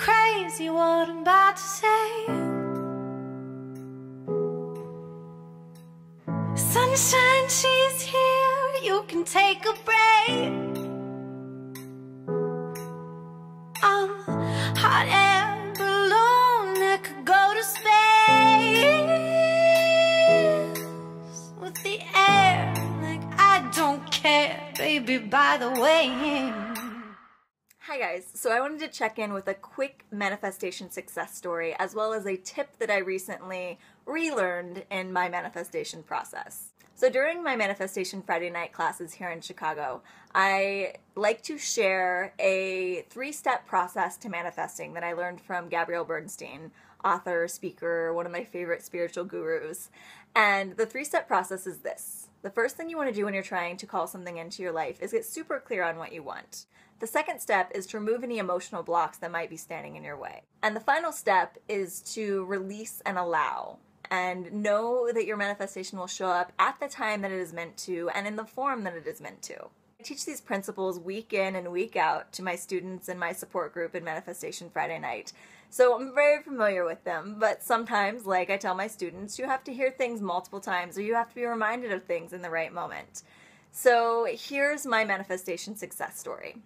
crazy what I'm about to say. Sunshine, she's here, you can take a break. I'm hot air balloon that could go to space with the air, like I don't care, baby, by the way. Hi guys, so I wanted to check in with a quick manifestation success story as well as a tip that I recently relearned in my manifestation process. So during my Manifestation Friday night classes here in Chicago, I like to share a 3-step process to manifesting that I learned from Gabrielle Bernstein, author, speaker, one of my favorite spiritual gurus. And the 3-step process is this. The first thing you want to do when you're trying to call something into your life is get super clear on what you want. The second step is to remove any emotional blocks that might be standing in your way. And the final step is to release and allow. And know that your manifestation will show up at the time that it is meant to and in the form that it is meant to. I teach these principles week in and week out to my students in my support group in Manifestation Friday night. So I'm very familiar with them, but sometimes, like I tell my students, you have to hear things multiple times or you have to be reminded of things in the right moment. So here's my manifestation success story.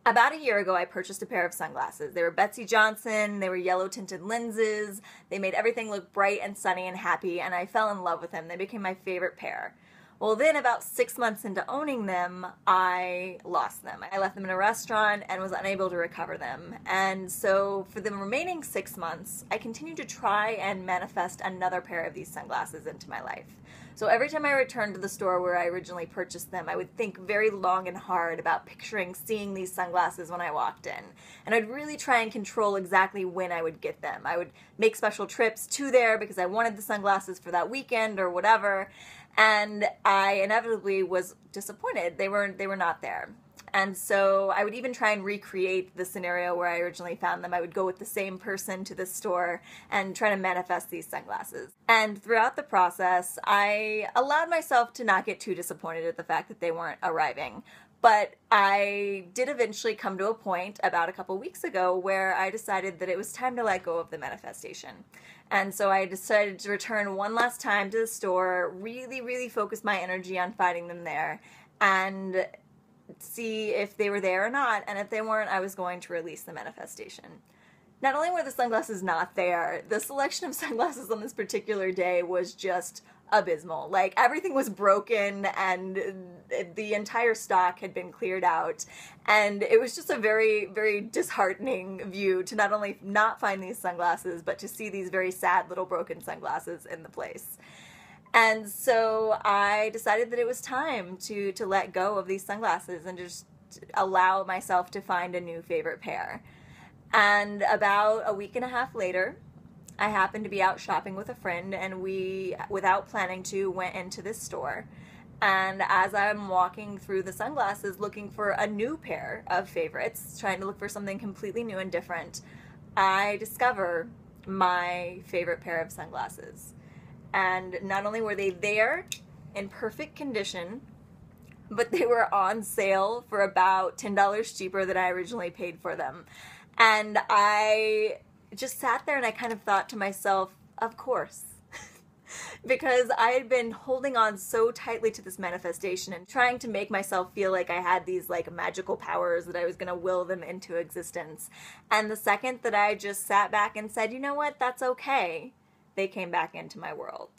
About a year ago, I purchased a pair of sunglasses. They were Betsy Johnson, they were yellow tinted lenses, they made everything look bright and sunny and happy, and I fell in love with them. They became my favorite pair. Well, then about 6 months into owning them, I lost them. I left them in a restaurant and was unable to recover them. And so for the remaining 6 months, I continued to try and manifest another pair of these sunglasses into my life. So every time I returned to the store where I originally purchased them, I would think very long and hard about picturing seeing these sunglasses when I walked in. And I'd really try and control exactly when I would get them. I would make special trips to there because I wanted the sunglasses for that weekend or whatever. And I inevitably was disappointed. They were not there. And so I would even try and recreate the scenario where I originally found them. I would go with the same person to the store and try to manifest these sunglasses. And throughout the process, I allowed myself to not get too disappointed at the fact that they weren't arriving. But I did eventually come to a point about a couple weeks ago where I decided that it was time to let go of the manifestation. And so I decided to return one last time to the store, really focus my energy on finding them there, and see if they were there or not, and if they weren't, I was going to release the manifestation. Not only were the sunglasses not there, the selection of sunglasses on this particular day was just abysmal. Like, everything was broken and the entire stock had been cleared out, and it was just a very disheartening view to not only not find these sunglasses, but to see these very sad little broken sunglasses in the place. And so I decided that it was time to let go of these sunglasses and just allow myself to find a new favorite pair. And about a week and a half later, I happened to be out shopping with a friend, and we, without planning to, went into this store. And as I'm walking through the sunglasses looking for a new pair of favorites, trying to look for something completely new and different, I discover my favorite pair of sunglasses. And not only were they there in perfect condition, but they were on sale for about $10 cheaper than I originally paid for them. And I just sat there and I kind of thought to myself, of course. Because I had been holding on so tightly to this manifestation and trying to make myself feel like I had these like magical powers that I was going to will them into existence. And the second that I just sat back and said, you know what, that's okay, they came back into my world.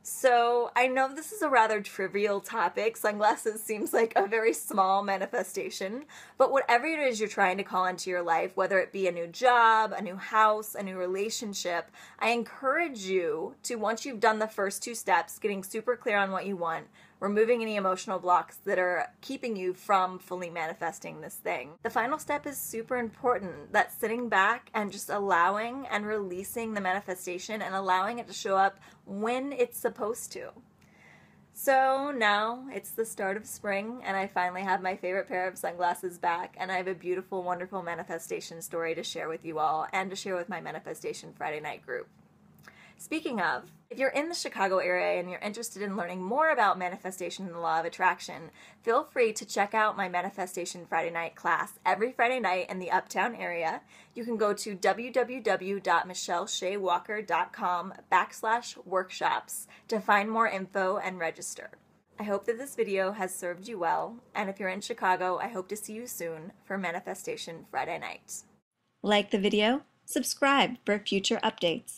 So I know this is a rather trivial topic. Sunglasses seems like a very small manifestation, but whatever it is you're trying to call into your life, whether it be a new job, a new house, a new relationship, I encourage you to, once you've done the first 2 steps, getting super clear on what you want, removing any emotional blocks that are keeping you from fully manifesting this thing. The final step is super important. That's sitting back and just allowing and releasing the manifestation and allowing it to show up when it's supposed to. So now it's the start of spring, and I finally have my favorite pair of sunglasses back, and I have a beautiful, wonderful manifestation story to share with you all and to share with my Manifestation Friday night group. Speaking of, if you're in the Chicago area and you're interested in learning more about manifestation and the law of attraction, feel free to check out my Manifestation Friday Night class every Friday night in the Uptown area. You can go to www.michellesheawalker.com/workshops to find more info and register. I hope that this video has served you well, and if you're in Chicago, I hope to see you soon for Manifestation Friday Night. Like the video, subscribe for future updates.